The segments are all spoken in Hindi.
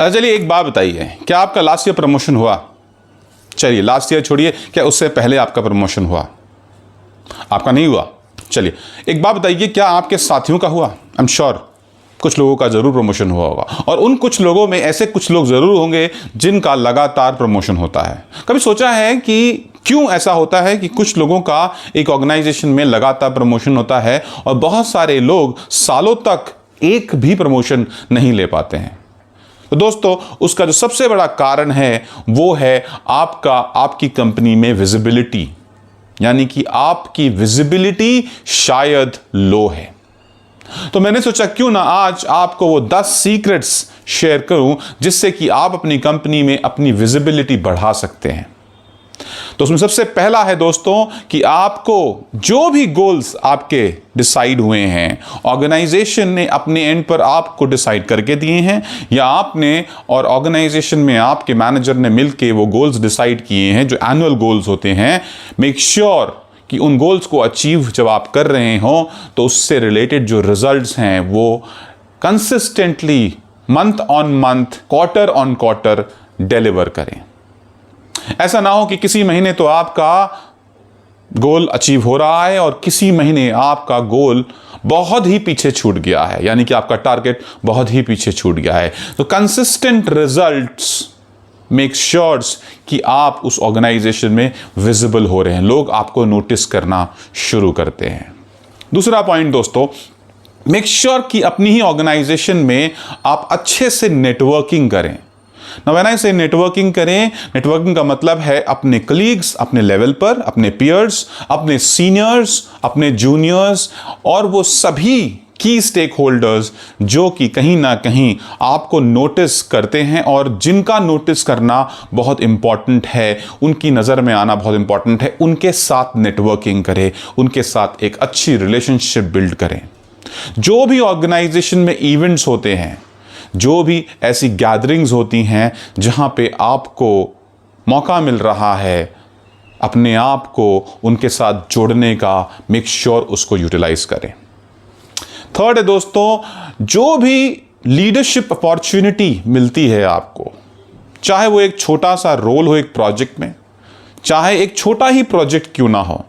चलिए एक बात बताइए, क्या आपका लास्ट ईयर प्रमोशन हुआ? चलिए लास्ट ईयर छोड़िए, क्या उससे पहले आपका प्रमोशन हुआ? आपका नहीं हुआ। चलिए एक बात बताइए, क्या आपके साथियों का हुआ? आई एम श्योर कुछ लोगों का जरूर प्रमोशन हुआ होगा, और उन कुछ लोगों में ऐसे कुछ लोग जरूर होंगे जिनका लगातार प्रमोशन होता है। कभी सोचा है कि क्यों ऐसा होता है कि कुछ लोगों का एक ऑर्गेनाइजेशन में लगातार प्रमोशन होता है और बहुत सारे लोग सालों तक एक भी प्रमोशन नहीं ले पाते हैं? तो दोस्तों, उसका जो सबसे बड़ा कारण है वो है आपकी कंपनी में विजिबिलिटी, यानी कि आपकी विजिबिलिटी शायद लो है। तो मैंने सोचा क्यों ना आज आपको वो 10 सीक्रेट्स शेयर करूं जिससे कि आप अपनी कंपनी में अपनी विजिबिलिटी बढ़ा सकते हैं। तो उसमें सबसे पहला है दोस्तों कि आपको जो भी गोल्स आपके डिसाइड हुए हैं, ऑर्गेनाइजेशन ने अपने एंड पर आपको डिसाइड करके दिए हैं, या आपने और ऑर्गेनाइजेशन में आपके मैनेजर ने मिलके वो गोल्स डिसाइड किए हैं जो एनुअल गोल्स होते हैं, मेक श्योर कि उन गोल्स को अचीव जब आप कर रहे हो तो उससे रिलेटेड जो रिजल्ट्स हैं वो consistently month on month, quarter on quarter deliver करें। ऐसा ना हो कि किसी महीने तो आपका गोल अचीव हो रहा है और किसी महीने आपका गोल बहुत ही पीछे छूट गया है, यानी कि आपका टारगेट बहुत ही पीछे छूट गया है। तो कंसिस्टेंट रिजल्ट्स मेक श्योर्स कि आप उस ऑर्गेनाइजेशन में विजिबल हो रहे हैं, लोग आपको नोटिस करना शुरू करते हैं। दूसरा पॉइंट दोस्तों, मेक श्योर कि अपनी ही ऑर्गेनाइजेशन में आप अच्छे से नेटवर्किंग करें। ना व्हेन आई से नेटवर्किंग करें, नेटवर्किंग का मतलब है अपने कलीग्स, अपने लेवल पर, अपने पीयर्स, अपने सीनियर्स, अपने जूनियर्स और वो सभी की स्टेक होल्डर्स जो कि कहीं ना कहीं आपको नोटिस करते हैं और जिनका नोटिस करना बहुत इंपॉर्टेंट है, उनकी नज़र में आना बहुत इंपॉर्टेंट है, उनके साथ नेटवर्किंग करें, उनके साथ एक अच्छी रिलेशनशिप बिल्ड करें। जो भी ऑर्गेनाइजेशन में इवेंट्स होते हैं, जो भी ऐसी गैदरिंग्स होती हैं जहां पे आपको मौका मिल रहा है अपने आप को उनके साथ जोड़ने का, मेक श्योर उसको यूटिलाइज करें। थर्ड है दोस्तों, जो भी लीडरशिप अपॉर्चुनिटी मिलती है आपको, चाहे वो एक छोटा सा रोल हो एक प्रोजेक्ट में, चाहे एक छोटा ही प्रोजेक्ट क्यों ना हो,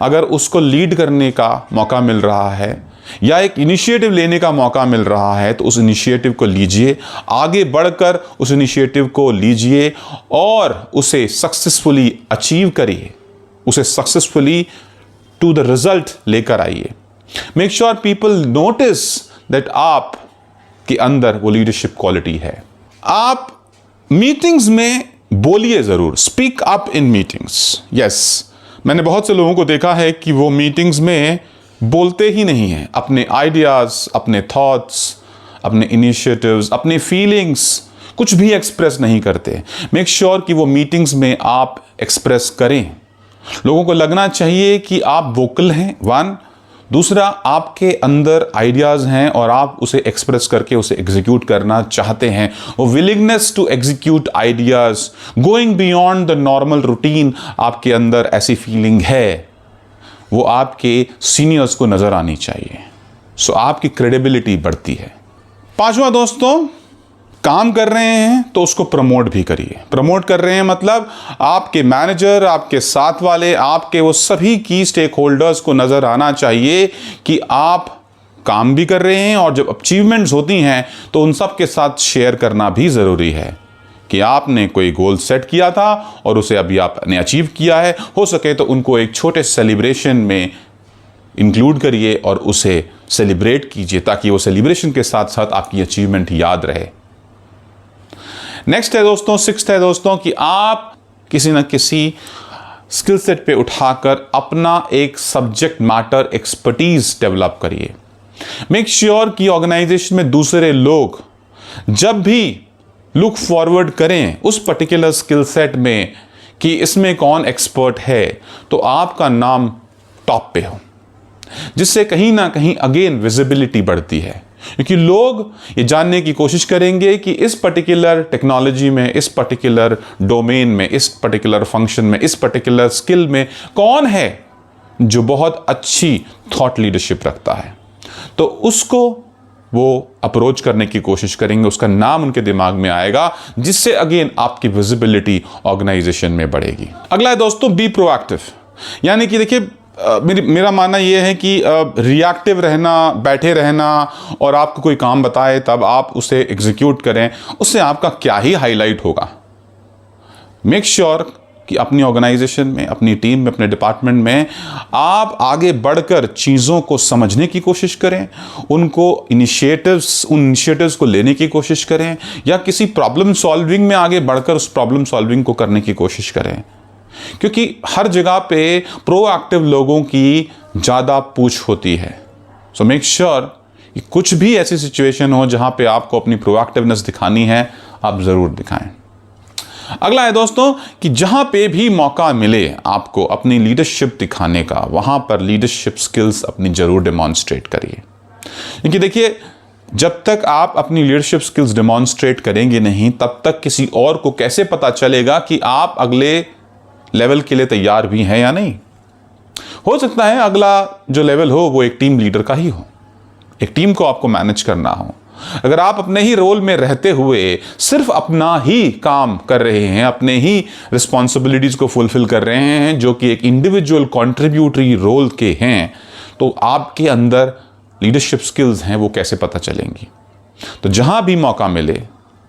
अगर उसको लीड करने का मौका मिल रहा है या एक इनिशिएटिव लेने का मौका मिल रहा है तो उस इनिशिएटिव को लीजिए, आगे बढ़कर उस इनिशिएटिव को लीजिए और उसे सक्सेसफुली अचीव करिए, उसे सक्सेसफुली टू द रिजल्ट लेकर आइए। Make sure people notice that आप के अंदर वो लीडरशिप क्वालिटी है। आप मीटिंग्स में बोलिए जरूर, speak up in meetings. Yes, मैंने बहुत से लोगों को देखा है कि वो मीटिंग्स में बोलते ही नहीं हैं, अपने आइडियाज, अपने थॉट्स, अपने इनिशिएटिव्स, अपने फीलिंग्स कुछ भी एक्सप्रेस नहीं करते। मेक श्योर कि वो मीटिंग्स में आप एक्सप्रेस करें। लोगों को लगना चाहिए कि आप वोकल हैं, वन। दूसरा, आपके अंदर आइडियाज़ हैं और आप उसे एक्सप्रेस करके उसे एग्जीक्यूट करना चाहते हैं। वो willingness to execute ideas, going beyond the normal routine, आपके अंदर ऐसी फीलिंग है, वो आपके सीनियर्स को नज़र आनी चाहिए। सो आपकी क्रेडिबिलिटी बढ़ती है। पांचवा दोस्तों, काम कर रहे हैं तो उसको प्रमोट भी करिए। प्रमोट कर रहे हैं मतलब आपके मैनेजर, आपके साथ वाले, आपके वो सभी की स्टेक होल्डर्स को नज़र आना चाहिए कि आप काम भी कर रहे हैं और जब अचीवमेंट्स होती हैं तो उन सब के साथ शेयर करना भी ज़रूरी है कि आपने कोई गोल सेट किया था और उसे अभी आपने अचीव किया है। हो सके तो उनको एक छोटे सेलिब्रेशन में इंक्लूड करिए और उसे सेलिब्रेट कीजिए ताकि वो सेलिब्रेशन के साथ साथ आपकी अचीवमेंट याद रहे। नेक्स्ट है दोस्तों, सिक्स्थ है दोस्तों कि आप किसी न किसी स्किल सेट पे उठाकर अपना एक सब्जेक्ट मैटर एक्सपर्टीज डेवलप करिए। मेक श्योर कि ऑर्गेनाइजेशन में दूसरे लोग जब भी लुक फॉरवर्ड करें उस पर्टिकुलर स्किल सेट में कि इसमें कौन एक्सपर्ट है तो आपका नाम टॉप पे हो, जिससे कहीं ना कहीं अगेन विजिबिलिटी बढ़ती है, क्योंकि लोग ये जानने की कोशिश करेंगे कि इस पर्टिकुलर टेक्नोलॉजी में, इस पर्टिकुलर डोमेन में, इस पर्टिकुलर फंक्शन में, इस पर्टिकुलर स्किल में कौन है जो बहुत अच्छी थॉट लीडरशिप रखता है। तो उसको वो अप्रोच करने की कोशिश करेंगे, उसका नाम उनके दिमाग में आएगा, जिससे अगेन आपकी विजिबिलिटी ऑर्गेनाइजेशन में बढ़ेगी। अगला है दोस्तों, बी प्रोएक्टिव। यानी कि देखिए मेरा मानना यह है कि रिएक्टिव रहना, बैठे रहना और आपको कोई काम बताए तब आप उसे एग्जीक्यूट करें, उससे आपका क्या ही हाईलाइट होगा। मेक श्योर कि अपनी ऑर्गेनाइजेशन में, अपनी टीम में, अपने डिपार्टमेंट में आप आगे बढ़कर चीज़ों को समझने की कोशिश करें, उन इनिशिएटिव्स को लेने की कोशिश करें, या किसी प्रॉब्लम सॉल्विंग में आगे बढ़कर उस प्रॉब्लम सॉल्विंग को करने की कोशिश करें। क्योंकि हर जगह पे प्रोएक्टिव लोगों की ज़्यादा पूछ होती है। सो मेक श्योर कि कुछ भी ऐसी सिचुएशन हो जहां पे आपको अपनी प्रोएक्टिवनेस दिखानी है, आप ज़रूर दिखाएं। अगला है दोस्तों कि जहां पे भी मौका मिले आपको अपनी लीडरशिप दिखाने का, वहां पर लीडरशिप स्किल्स अपनी जरूर डेमॉन्स्ट्रेट करिए। क्योंकि देखिए, जब तक आप अपनी लीडरशिप स्किल्स डेमॉन्स्ट्रेट करेंगे नहीं, तब तक किसी और को कैसे पता चलेगा कि आप अगले लेवल के लिए तैयार भी हैं या नहीं। हो सकता है अगला जो लेवल हो वो एक टीम लीडर का ही हो, एक टीम को आपको मैनेज करना हो। अगर आप अपने ही रोल में रहते हुए सिर्फ अपना ही काम कर रहे हैं, अपने ही रिस्पॉन्सिबिलिटीज को फुलफिल कर रहे हैं, जो कि एक इंडिविजुअल कॉन्ट्रीब्यूटरी रोल के हैं, तो आपके अंदर लीडरशिप स्किल्स हैं वो कैसे पता चलेंगी। तो जहां भी मौका मिले,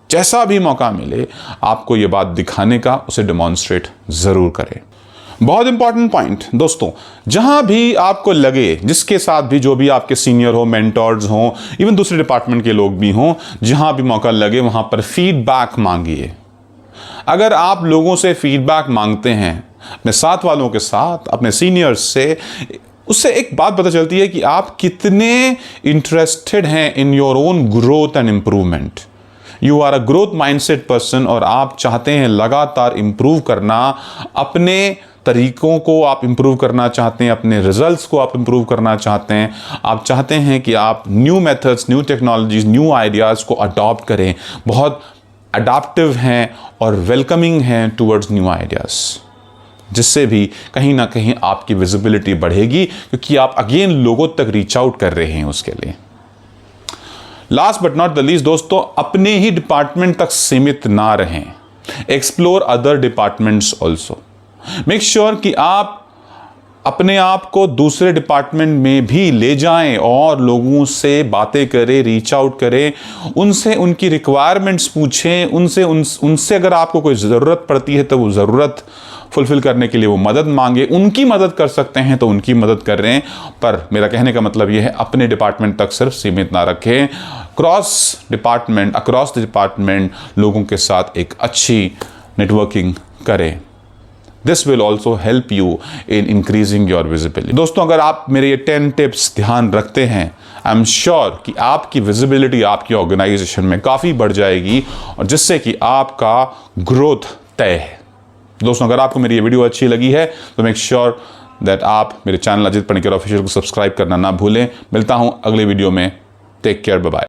जैसा भी मौका मिले, आपको ये बात दिखाने का, उसे डेमॉन्स्ट्रेट जरूर करें। बहुत इंपॉर्टेंट पॉइंट दोस्तों, जहां भी आपको लगे, जिसके साथ भी, जो भी आपके सीनियर हो, मेंटर्स हो, इवन दूसरे डिपार्टमेंट के लोग भी हों, जहां भी मौका लगे वहां पर फीडबैक मांगिए। अगर आप लोगों से फीडबैक मांगते हैं, अपने साथ वालों के साथ, अपने सीनियर्स से, उससे एक बात पता चलती है कि आप कितने इंटरेस्टेड हैं in your own growth and improvement. You are a growth mindset person और आप चाहते हैं लगातार इंप्रूव करना, अपने तरीकों को आप इंप्रूव करना चाहते हैं, अपने रिजल्ट्स को आप इंप्रूव करना चाहते हैं। आप चाहते हैं कि आप new methods, new technologies, new ideas को अडॉप्ट करें, बहुत अडाप्टिव हैं और वेलकमिंग हैं टूवर्ड्स न्यू आइडियाज़, जिससे भी कहीं ना कहीं आपकी विजिबिलिटी बढ़ेगी, क्योंकि आप अगेन लोगों तक रीच आउट कर रहे हैं उसके लिए। Last but not the least दोस्तों, अपने ही डिपार्टमेंट तक सीमित ना रहें, explore other departments also. Make sure कि आप अपने आप को दूसरे डिपार्टमेंट में भी ले जाएं और लोगों से बातें करें, रीच आउट करें, उनसे उनकी रिक्वायरमेंट्स पूछें, उनसे अगर आपको कोई ज़रूरत पड़ती है तो वो ज़रूरत फुलफिल करने के लिए वो मदद मांगे। उनकी मदद कर सकते हैं तो उनकी मदद कर रहे हैं, पर मेरा कहने का मतलब ये है, अपने डिपार्टमेंट तक सिर्फ सीमित ना रखें। Cross department, across the department लोगों के साथ एक अच्छी नेटवर्किंग करें। This will also help you in increasing your visibility. दोस्तों, अगर आप मेरे ये 10 टिप्स ध्यान रखते हैं, आई एम श्योर कि आपकी विजिबिलिटी आपकी ऑर्गेनाइजेशन में काफ़ी बढ़ जाएगी, और जिससे कि आपका ग्रोथ तय है। दोस्तों, अगर आपको मेरी ये वीडियो अच्छी लगी है तो मेक श्योर दैट आप मेरे चैनल अजीत पणिकर ऑफिशियल को सब्सक्राइब करना ना भूलें। मिलता हूँ अगले वीडियो में। Take care, bye bye.